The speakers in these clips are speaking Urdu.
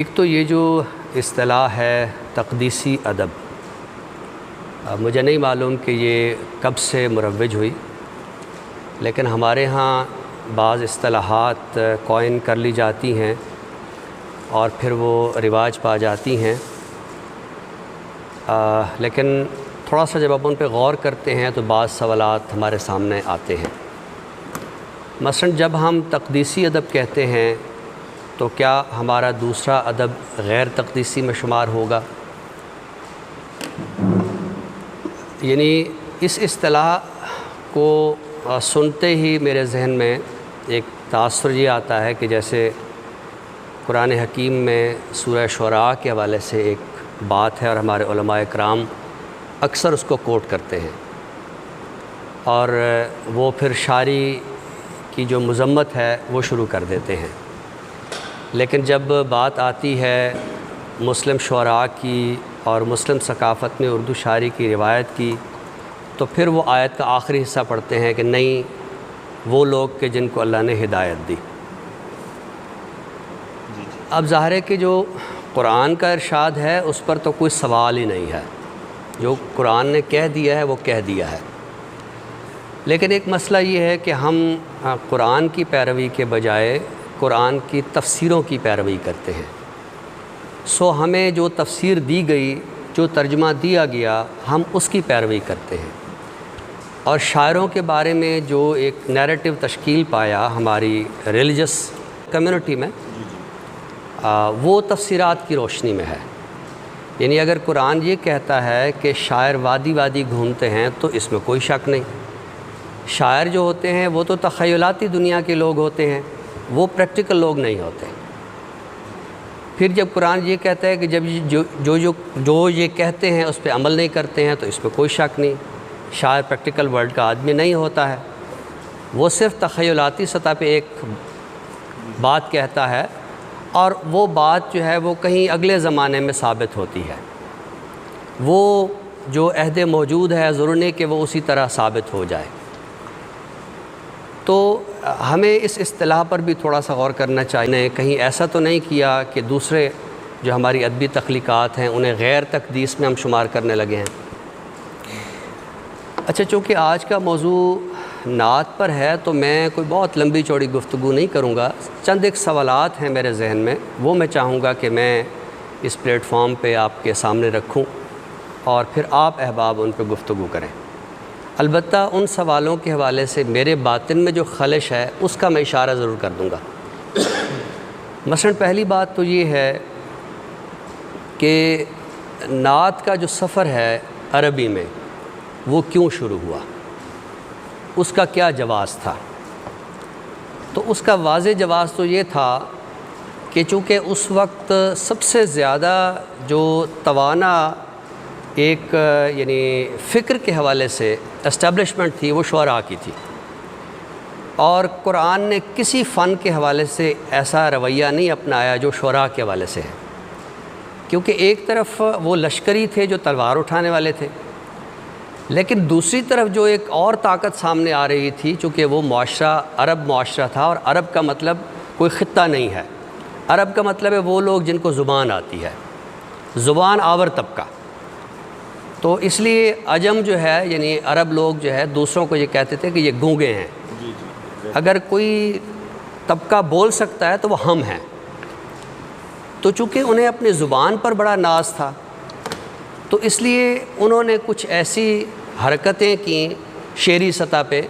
ایک تو یہ جو اصطلاح ہے تقدیسی ادب، مجھے نہیں معلوم کہ یہ کب سے مروج ہوئی، لیکن ہمارے ہاں بعض اصطلاحات کوائن کر لی جاتی ہیں اور پھر وہ رواج پا جاتی ہیں، لیکن تھوڑا سا جب آپ ان پہ غور کرتے ہیں تو بعض سوالات ہمارے سامنے آتے ہیں۔ مثلا جب ہم تقدیسی ادب کہتے ہیں تو کیا ہمارا دوسرا ادب غیر تقدیسی میں شمار ہوگا؟ یعنی اس اصطلاح کو سنتے ہی میرے ذہن میں ایک تاثر یہ آتا ہے کہ جیسے قرآن حکیم میں سورہ شعراء کے حوالے سے ایک بات ہے اور ہمارے علماء کرام اکثر اس کو کوٹ کرتے ہیں، اور وہ پھر شاعری کی جو مذمت ہے وہ شروع کر دیتے ہیں۔ لیکن جب بات آتی ہے مسلم شعراء کی اور مسلم ثقافت میں اردو شاعری کی روایت کی، تو پھر وہ آیت کا آخری حصہ پڑھتے ہیں کہ نہیں، وہ لوگ کہ جن کو اللہ نے ہدایت دی۔ اب ظاہر ہے کہ جو قرآن کا ارشاد ہے اس پر تو کوئی سوال ہی نہیں ہے، جو قرآن نے کہہ دیا ہے وہ کہہ دیا ہے۔ لیکن ایک مسئلہ یہ ہے کہ ہم قرآن کی پیروی کے بجائے قرآن کی تفسیروں کی پیروی کرتے ہیں۔ ہمیں جو تفسیر دی گئی، جو ترجمہ دیا گیا، ہم اس کی پیروی کرتے ہیں، اور شاعروں کے بارے میں جو ایک نیریٹو تشکیل پایا ہماری ریلیجس کمیونٹی میں، وہ تفسیرات کی روشنی میں ہے۔ یعنی اگر قرآن یہ کہتا ہے کہ شاعر وادی وادی گھومتے ہیں تو اس میں کوئی شک نہیں۔ شاعر جو ہوتے ہیں وہ تو تخیلاتی دنیا کے لوگ ہوتے ہیں، وہ پریکٹیکل لوگ نہیں ہوتے۔ پھر جب قرآن یہ کہتا ہے کہ جب جو یہ کہتے ہیں اس پہ عمل نہیں کرتے ہیں تو اس پہ کوئی شک نہیں۔ شاعر پریکٹیکل ورلڈ کا آدمی نہیں ہوتا ہے، وہ صرف تخیلاتی سطح پہ ایک بات کہتا ہے، اور وہ بات جو ہے وہ کہیں اگلے زمانے میں ثابت ہوتی ہے۔ وہ جو عہد موجود ہے ضرور نہیں کہ وہ اسی طرح ثابت ہو جائے۔ تو ہمیں اس اصطلاح پر بھی تھوڑا سا غور کرنا چاہیے، کہیں ایسا تو نہیں کیا کہ دوسرے جو ہماری ادبی تخلیقات ہیں انہیں غیر تقدیس میں ہم شمار کرنے لگے ہیں۔ اچھا، چونکہ آج کا موضوع نعت پر ہے تو میں کوئی بہت لمبی چوڑی گفتگو نہیں کروں گا، چند ایک سوالات ہیں میرے ذہن میں، وہ میں چاہوں گا کہ میں اس پلیٹ فارم پہ آپ کے سامنے رکھوں اور پھر آپ احباب ان پہ گفتگو کریں۔ البتہ ان سوالوں کے حوالے سے میرے باطن میں جو خلش ہے اس کا میں اشارہ ضرور کر دوں گا۔ مثلا پہلی بات تو یہ ہے کہ نعت کا جو سفر ہے عربی میں وہ کیوں شروع ہوا، اس کا کیا جواز تھا؟ تو اس کا واضح جواز تو یہ تھا کہ چونکہ اس وقت سب سے زیادہ جو توانا ایک یعنی فکر کے حوالے سے اسٹیبلشمنٹ تھی وہ شعراء کی تھی، اور قرآن نے کسی فن کے حوالے سے ایسا رویہ نہیں اپنایا جو شعراء کے حوالے سے ہے، کیونکہ ایک طرف وہ لشکری تھے جو تلوار اٹھانے والے تھے، لیکن دوسری طرف جو ایک اور طاقت سامنے آ رہی تھی، چونکہ وہ معاشرہ عرب معاشرہ تھا، اور عرب کا مطلب کوئی خطہ نہیں ہے، عرب کا مطلب ہے وہ لوگ جن کو زبان آتی ہے، زبان آور طبقہ۔ تو اس لیے عجم جو ہے یعنی عرب لوگ جو ہے دوسروں کو یہ کہتے تھے کہ یہ گونگے ہیں، اگر کوئی طبقہ بول سکتا ہے تو وہ ہم ہیں۔ تو چونکہ انہیں اپنی زبان پر بڑا ناز تھا تو اس لیے انہوں نے کچھ ایسی حرکتیں کیں شعری سطح پہ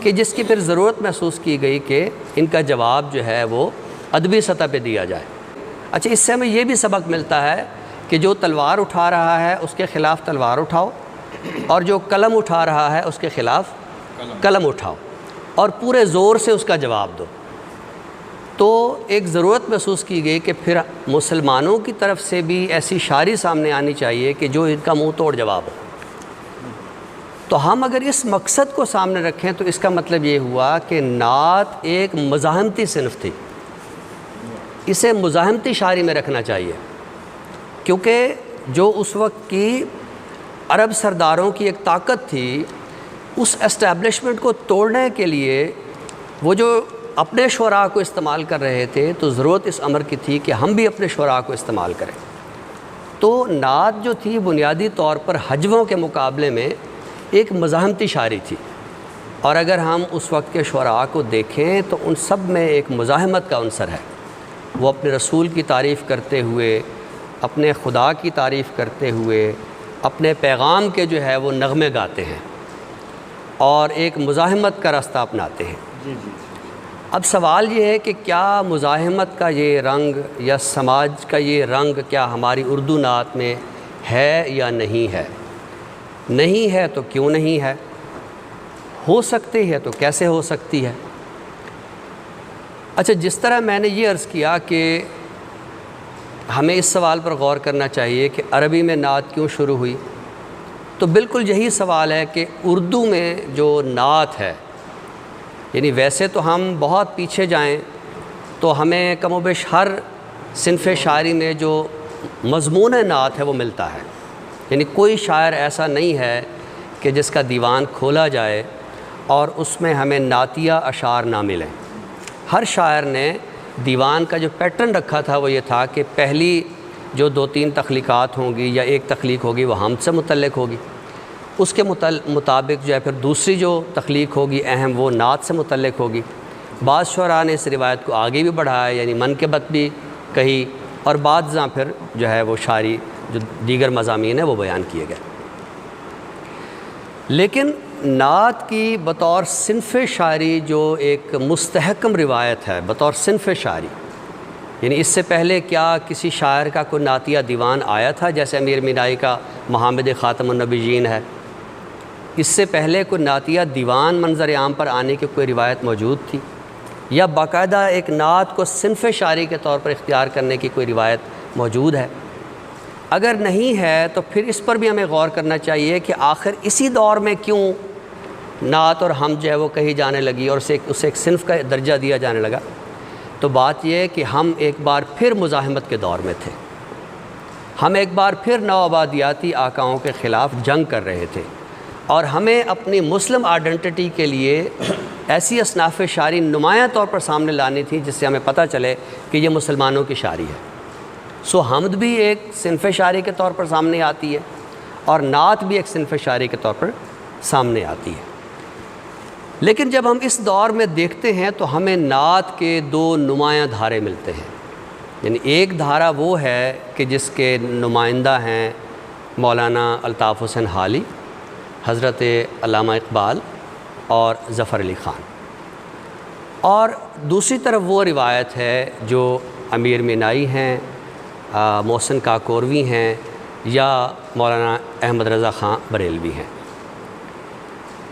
کہ جس کی پھر ضرورت محسوس کی گئی کہ ان کا جواب جو ہے وہ ادبی سطح پہ دیا جائے۔ اچھا، اس سے ہمیں یہ بھی سبق ملتا ہے کہ جو تلوار اٹھا رہا ہے اس کے خلاف تلوار اٹھاؤ، اور جو قلم اٹھا رہا ہے اس کے خلاف قلم اٹھاؤ، اور پورے زور سے اس کا جواب دو۔ تو ایک ضرورت محسوس کی گئی کہ پھر مسلمانوں کی طرف سے بھی ایسی شاعری سامنے آنی چاہیے کہ جو ان کا منہ توڑ جواب ہو۔ تو ہم اگر اس مقصد کو سامنے رکھیں تو اس کا مطلب یہ ہوا کہ نعت ایک مزاحمتی صنف تھی، اسے مزاحمتی شاعری میں رکھنا چاہیے، کیونکہ جو اس وقت کی عرب سرداروں کی ایک طاقت تھی، اس اسٹیبلشمنٹ کو توڑنے کے لیے وہ جو اپنے شعراء کو استعمال کر رہے تھے تو ضرورت اس امر کی تھی کہ ہم بھی اپنے شعراء کو استعمال کریں۔ تو نعت جو تھی بنیادی طور پر ہجووں کے مقابلے میں ایک مزاحمتی شاعری تھی، اور اگر ہم اس وقت کے شعراء کو دیکھیں تو ان سب میں ایک مزاحمت کا عنصر ہے۔ وہ اپنے رسول کی تعریف کرتے ہوئے، اپنے خدا کی تعریف کرتے ہوئے، اپنے پیغام کے جو ہے وہ نغمے گاتے ہیں اور ایک مزاحمت کا راستہ اپناتے ہیں۔ اب سوال یہ ہے کہ کیا مزاحمت کا یہ رنگ یا سماج کا یہ رنگ کیا ہماری اردو نعت میں ہے یا نہیں ہے؟ نہیں ہے تو کیوں نہیں ہے؟ ہو سکتی ہے تو کیسے ہو سکتی ہے؟ اچھا، جس طرح میں نے یہ عرض کیا کہ ہمیں اس سوال پر غور کرنا چاہیے کہ عربی میں نعت کیوں شروع ہوئی، تو بالکل یہی سوال ہے کہ اردو میں جو نعت ہے، یعنی ویسے تو ہم بہت پیچھے جائیں تو ہمیں کم و بیش ہر صنف شاعری میں جو مضمون نعت ہے وہ ملتا ہے، یعنی کوئی شاعر ایسا نہیں ہے کہ جس کا دیوان کھولا جائے اور اس میں ہمیں نعتیہ اشعار نہ ملیں۔ ہر شاعر نے دیوان کا جو پیٹرن رکھا تھا وہ یہ تھا کہ پہلی جو 2-3 تخلیقات ہوں گی یا ایک تخلیق ہوگی وہ حمد سے متعلق ہوگی، اس کے مطابق جو ہے پھر دوسری جو تخلیق ہوگی اہم وہ نعت سے متعلق ہوگی۔ بعض شعراء نے اس روایت کو آگے بھی بڑھایا، یعنی منقبت بھی کہی، اور بعضاں پھر جو ہے وہ شاعری جو دیگر مضامین ہیں وہ بیان کیے گئے۔ لیکن نعت کی بطور صنف شاعری جو ایک مستحکم روایت ہے، بطور صنف شاعری، یعنی اس سے پہلے کیا کسی شاعر کا کوئی نعتیہ دیوان آیا تھا جیسے امیر مینائی کا محمد خاتم النبیین ہے؟ اس سے پہلے کوئی نعتیہ دیوان منظر عام پر آنے کی کوئی روایت موجود تھی، یا باقاعدہ ایک نعت کو صنف شاعری کے طور پر اختیار کرنے کی کوئی روایت موجود ہے؟ اگر نہیں ہے تو پھر اس پر بھی ہمیں غور کرنا چاہیے کہ آخر اسی دور میں کیوں نعت اور حمد جو ہے وہ کہی جانے لگی اور اسے ایک صنف کا درجہ دیا جانے لگا۔ تو بات یہ ہے کہ ہم ایک بار پھر مزاحمت کے دور میں تھے، ہم ایک بار پھر نوآبادیاتی آقاؤں کے خلاف جنگ کر رہے تھے، اور ہمیں اپنی مسلم آئیڈینٹی کے لیے ایسی اصناف شاعری نمایاں طور پر سامنے لانی تھی جس سے ہمیں پتہ چلے کہ یہ مسلمانوں کی شاعری ہے۔ سو حمد بھی ایک صنف شاعری کے طور پر سامنے آتی ہے اور نعت بھی ایک صنف شاعری کے طور پر سامنے آتی ہے۔ لیکن جب ہم اس دور میں دیکھتے ہیں تو ہمیں نعت کے 2 نمایاں دھارے ملتے ہیں، یعنی ایک دھارا وہ ہے کہ جس کے نمائندہ ہیں مولانا الطاف حسین حالی، حضرت علامہ اقبال اور ظفر علی خان، اور دوسری طرف وہ روایت ہے جو امیر مینائی ہیں، محسن کاکوروی ہیں، یا مولانا احمد رضا خان بریلوی ہیں۔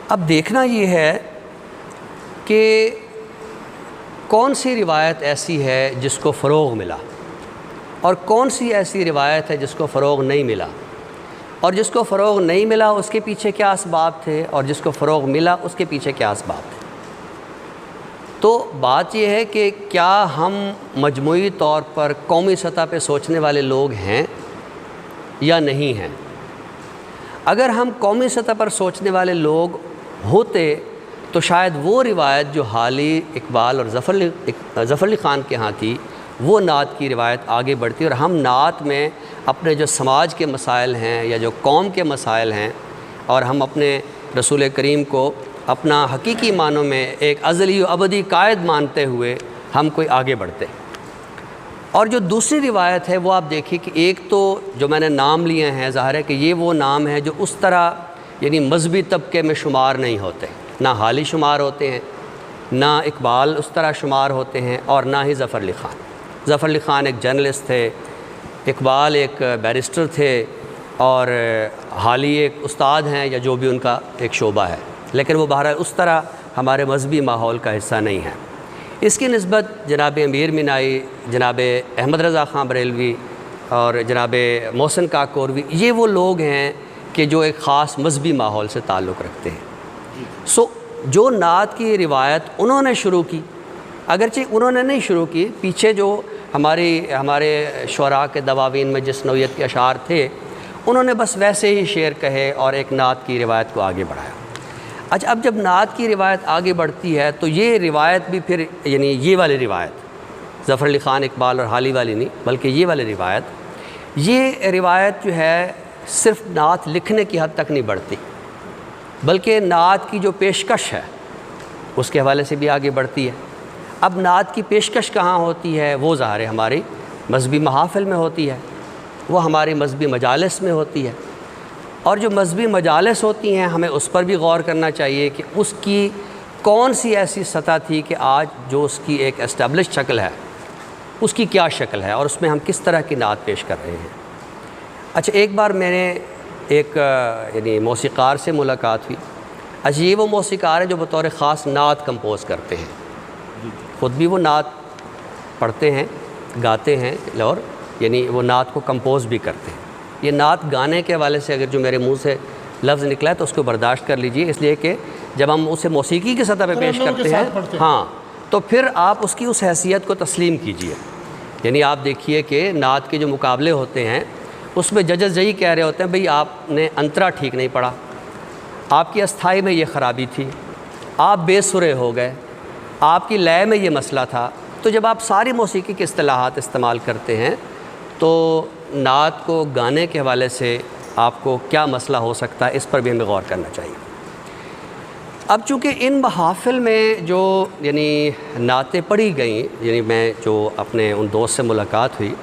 اب دیکھنا یہ ہے کہ کون سی روایت ایسی ہے جس کو فروغ ملا اور کون سی ایسی روایت ہے جس کو فروغ نہیں ملا، اور جس کو فروغ نہیں ملا اس کے پیچھے کیا اسباب تھے، اور جس کو فروغ ملا اس کے پیچھے کیا اسباب تھے۔ تو بات یہ ہے کہ کیا ہم مجموعی طور پر قومی سطح پہ سوچنے والے لوگ ہیں یا نہیں ہیں؟ اگر ہم قومی سطح پر سوچنے والے لوگ ہوتے تو شاید وہ روایت جو حالی، اقبال اور ظفر علی خان کے ہاں تھی وہ نعت کی روایت آگے بڑھتی، اور ہم نعت میں اپنے جو سماج کے مسائل ہیں یا جو قوم کے مسائل ہیں، اور ہم اپنے رسول کریم کو اپنا حقیقی معنوں میں ایک ازلی و ابدی قائد مانتے ہوئے ہم کوئی آگے بڑھتے۔ اور جو دوسری روایت ہے وہ آپ دیکھیے کہ ایک تو جو میں نے نام لیے ہیں، ظاہر ہے کہ یہ وہ نام ہیں جو اس طرح یعنی مذہبی طبقے میں شمار نہیں ہوتے، نہ حالی شمار ہوتے ہیں، نہ اقبال اس طرح شمار ہوتے ہیں، اور نہ ہی ظفر علی خان۔ ظفر علی خان ایک جرنلسٹ تھے، اقبال ایک بیرسٹر تھے، اور حالی ایک استاد ہیں یا جو بھی ان کا ایک شعبہ ہے، لیکن وہ بہرحال اس طرح ہمارے مذہبی ماحول کا حصہ نہیں ہے۔ اس کی نسبت جناب امیر مینائی، جناب احمد رضا خان بریلوی اور جناب محسن کاکوروی، یہ وہ لوگ ہیں کہ جو ایک خاص مذہبی ماحول سے تعلق رکھتے ہیں۔ سو جو نعت کی روایت انہوں نے شروع کی، اگرچہ انہوں نے نہیں شروع کی، پیچھے جو ہمارے شعراء کے دواوین میں جس نوعیت کے اشعار تھے انہوں نے بس ویسے ہی شعر کہے اور ایک نعت کی روایت کو آگے بڑھایا۔ اچھا، اب جب نعت کی روایت آگے بڑھتی ہے تو یہ روایت بھی پھر یعنی یہ والی روایت ظفر علی خان اقبال اور حالی والی نہیں بلکہ یہ والی روایت جو ہے صرف نعت لکھنے کی حد تک نہیں بڑھتی، بلکہ نعت کی جو پیشکش ہے اس کے حوالے سے بھی آگے بڑھتی ہے۔ اب نعت کی پیشکش کہاں ہوتی ہے؟ وہ ظاہر ہے ہماری مذہبی محافل میں ہوتی ہے، وہ ہماری مذہبی مجالس میں ہوتی ہے، اور جو مذہبی مجالس ہوتی ہیں ہمیں اس پر بھی غور کرنا چاہیے کہ اس کی کون سی ایسی سطح تھی کہ آج جو اس کی ایک اسٹیبلش شکل ہے اس کی کیا شکل ہے، اور اس میں ہم کس طرح کی نعت پیش کر رہے ہیں۔ اچھا، ایک بار میں نے ایک یعنی موسیقار سے ملاقات ہوئی۔ اچھا، یہ وہ موسیقار ہے جو بطور خاص نعت کمپوز کرتے ہیں، خود بھی وہ نعت پڑھتے ہیں، گاتے ہیں، اور یعنی وہ نعت کو کمپوز بھی کرتے ہیں۔ یہ نعت گانے کے حوالے سے اگر جو میرے منہ سے لفظ نکلا ہے تو اس کو برداشت کر لیجئے، اس لیے کہ جب ہم اسے موسیقی کی سطح پہ پیش کرتے ہیں ہاں تو پھر آپ اس کی اس حیثیت کو تسلیم کیجئے۔ یعنی آپ دیکھیے کہ نعت کے جو مقابلے ہوتے ہیں اس میں ججز یہی کہہ رہے ہوتے ہیں بھئی آپ نے انترا ٹھیک نہیں پڑھا، آپ کی استھائی میں یہ خرابی تھی، آپ بے سرے ہو گئے، آپ کی لے میں یہ مسئلہ تھا۔ تو جب آپ ساری موسیقی کے اصطلاحات استعمال کرتے ہیں تو نعت کو گانے کے حوالے سے آپ کو کیا مسئلہ ہو سکتا ہے اس پر بھی ہمیں غور کرنا چاہیے۔ اب چونکہ ان محافل میں جو یعنی نعتیں پڑھی گئیں، یعنی میں جو اپنے ان دوست سے ملاقات ہوئی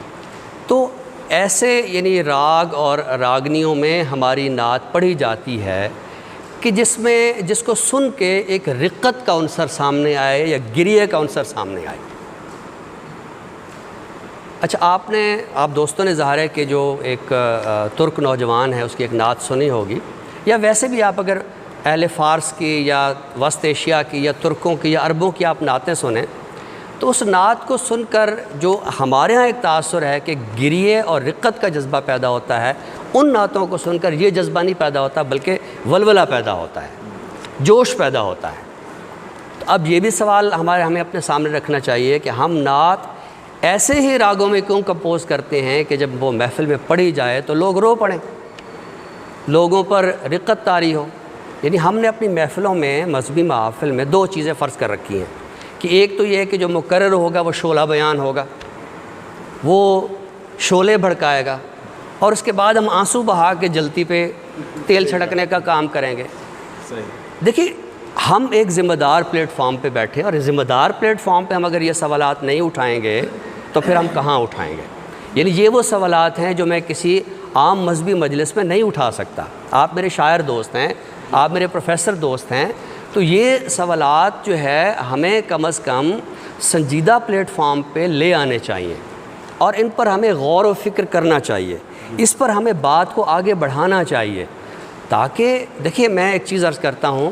تو ایسے یعنی راگ اور راگنیوں میں ہماری نعت پڑھی جاتی ہے کہ جس کو سن کے ایک رقت کا عنصر سامنے آئے یا گریے کا عنصر سامنے آئے۔ اچھا، آپ دوستوں نے ظاہر ہے کہ جو ایک ترک نوجوان ہے اس کی ایک نعت سنی ہوگی، یا ویسے بھی آپ اگر اہل فارس کی یا وسط ایشیا کی یا ترکوں کی یا عربوں کی آپ نعتیں سنیں تو اس نعت کو سن کر جو ہمارے ہاں ایک تاثر ہے کہ گریے اور رقت کا جذبہ پیدا ہوتا ہے، ان نعتوں کو سن کر یہ جذبہ نہیں پیدا ہوتا بلکہ ولولہ پیدا ہوتا ہے، جوش پیدا ہوتا ہے۔ تو اب یہ بھی سوال ہمیں اپنے سامنے رکھنا چاہیے کہ ہم نعت ایسے ہی راگوں میں کیوں کمپوز کرتے ہیں کہ جب وہ محفل میں پڑھی جائے تو لوگ رو پڑیں، لوگوں پر رقت طاری ہو۔ یعنی ہم نے اپنی محفلوں میں مذہبی محافل میں دو چیزیں فرض کر رکھی ہیں کہ ایک تو یہ ہے کہ جو مقرر ہوگا وہ شعلہ بیان ہوگا، وہ شعلے بھڑکائے گا، اور اس کے بعد ہم آنسو بہا کے جلتی پہ تیل چھڑکنے کا کام کریں گے۔ دیکھیے، ہم ایک ذمہ دار پلیٹ فارم پہ بیٹھے، اور ذمہ دار پلیٹ فارم پہ ہم اگر یہ سوالات نہیں اٹھائیں گے تو پھر ہم کہاں اٹھائیں گے؟ یعنی یہ وہ سوالات ہیں جو میں کسی عام مذہبی مجلس میں نہیں اٹھا سکتا۔ آپ میرے شاعر دوست ہیں، آپ میرے پروفیسر دوست ہیں، تو یہ سوالات جو ہے ہمیں کم از کم سنجیدہ پلیٹ فارم پہ لے آنے چاہیے، اور ان پر ہمیں غور و فکر کرنا چاہیے، اس پر ہمیں بات کو آگے بڑھانا چاہیے، تاکہ دیکھیے میں ایک چیز عرض کرتا ہوں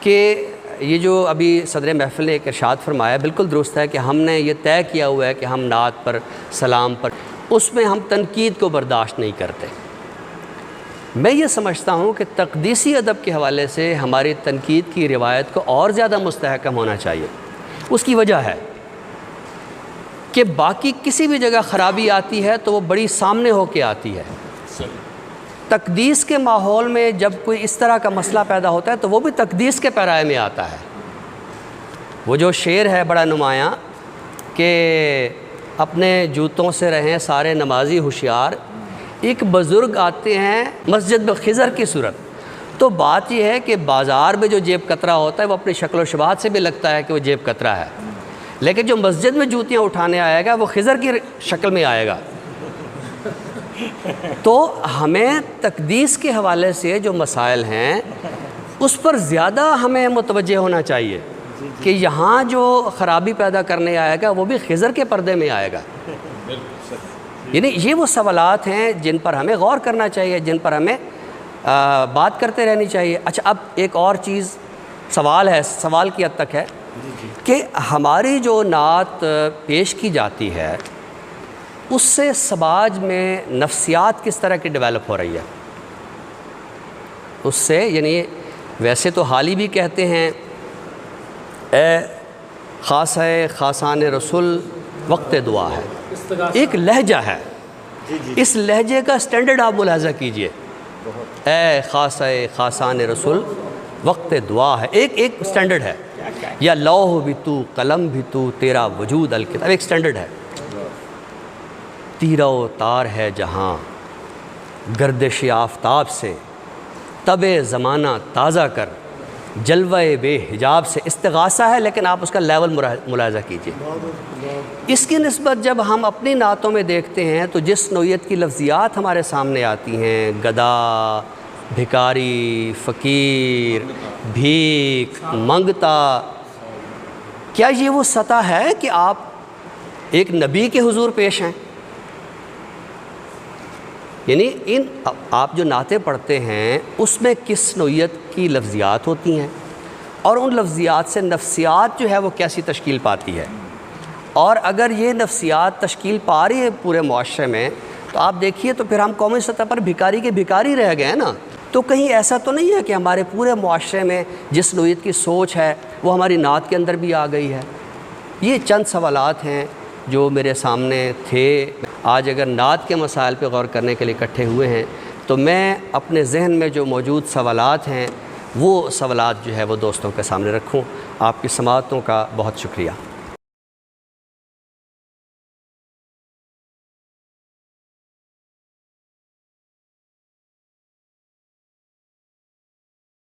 کہ یہ جو ابھی صدر محفل نے ایک ارشاد فرمایا بالکل درست ہے کہ ہم نے یہ طے کیا ہوا ہے کہ ہم نعت پر، سلام پر، اس میں ہم تنقید کو برداشت نہیں کرتے۔ میں یہ سمجھتا ہوں کہ تقدیسی ادب کے حوالے سے ہماری تنقید کی روایت کو اور زیادہ مستحکم ہونا چاہیے۔ اس کی وجہ ہے کہ باقی کسی بھی جگہ خرابی آتی ہے تو وہ بڑی سامنے ہو کے آتی ہے، تقدیس کے ماحول میں جب کوئی اس طرح کا مسئلہ پیدا ہوتا ہے تو وہ بھی تقدیس کے پیرائے میں آتا ہے۔ وہ جو شعر ہے بڑا نمایاں کہ اپنے جوتوں سے رہیں سارے نمازی ہوشیار، ایک بزرگ آتے ہیں مسجد میں خضر کی صورت، تو بات یہ ہے کہ بازار میں جو جیب کترا ہوتا ہے وہ اپنی شکل و شباہت سے بھی لگتا ہے کہ وہ جیب کترا ہے، لیکن جو مسجد میں جوتیاں اٹھانے آئے گا وہ خضر کی شکل میں آئے گا۔ تو ہمیں تقدیس کے حوالے سے جو مسائل ہیں اس پر زیادہ ہمیں متوجہ ہونا چاہیے کہ یہاں جو خرابی پیدا کرنے آئے گا وہ بھی خضر کے پردے میں آئے گا۔ یعنی یہ وہ سوالات ہیں جن پر ہمیں غور کرنا چاہیے، جن پر ہمیں بات کرتے رہنی چاہیے۔ اچھا، اب ایک اور چیز سوال کی حد تک ہے کہ ہماری جو نعت پیش کی جاتی ہے اس سے سماج میں نفسیات کس طرح کی ڈیولپ ہو رہی ہے، اس سے یعنی ویسے تو حالی بھی کہتے ہیں اے خاص ہے خاصان رسول وقت دعا ہے، ایک لہجہ ہے، اس لہجے کا سٹینڈرڈ آپ ملاحظہ کیجئے، اے خاص ہے خاصان رسول وقت دعا ہے، ایک سٹینڈرڈ ہے، یا لوح بھی تو قلم بھی تو تیرا وجود الکتاب، ایک سٹینڈرڈ ہے۔ تیرہ و تار ہے جہاں گردش آفتاب سے، تب زمانہ تازہ کر جلوہ بے حجاب سے، استغاثہ ہے لیکن آپ اس کا لیول ملاحظہ کیجئے۔ اس کی نسبت جب ہم اپنی نعتوں میں دیکھتے ہیں تو جس نوعیت کی لفظیات ہمارے سامنے آتی ہیں، گدا، بھکاری، فقیر، بھیک، منگتا، کیا یہ وہ سطح ہے کہ آپ ایک نبی کے حضور پیش ہیں؟ یعنی آپ جو نعتیں پڑھتے ہیں اس میں کس نوعیت کی لفظیات ہوتی ہیں، اور ان لفظیات سے نفسیات جو ہے وہ کیسی تشکیل پاتی ہے، اور اگر یہ نفسیات تشکیل پا رہی ہے پورے معاشرے میں تو آپ دیکھیے تو پھر ہم قومی سطح پر بھکاری کے بھکاری رہ گئے ہیں نا۔ تو کہیں ایسا تو نہیں ہے کہ ہمارے پورے معاشرے میں جس نوعیت کی سوچ ہے وہ ہماری نعت کے اندر بھی آ گئی ہے؟ یہ چند سوالات ہیں جو میرے سامنے تھے۔ آج اگر نعت کے مسائل پہ غور کرنے کے لیے اکٹھے ہوئے ہیں تو میں اپنے ذہن میں جو موجود سوالات ہیں وہ سوالات جو ہے وہ دوستوں کے سامنے رکھوں۔ آپ کی سماعتوں کا بہت شکریہ۔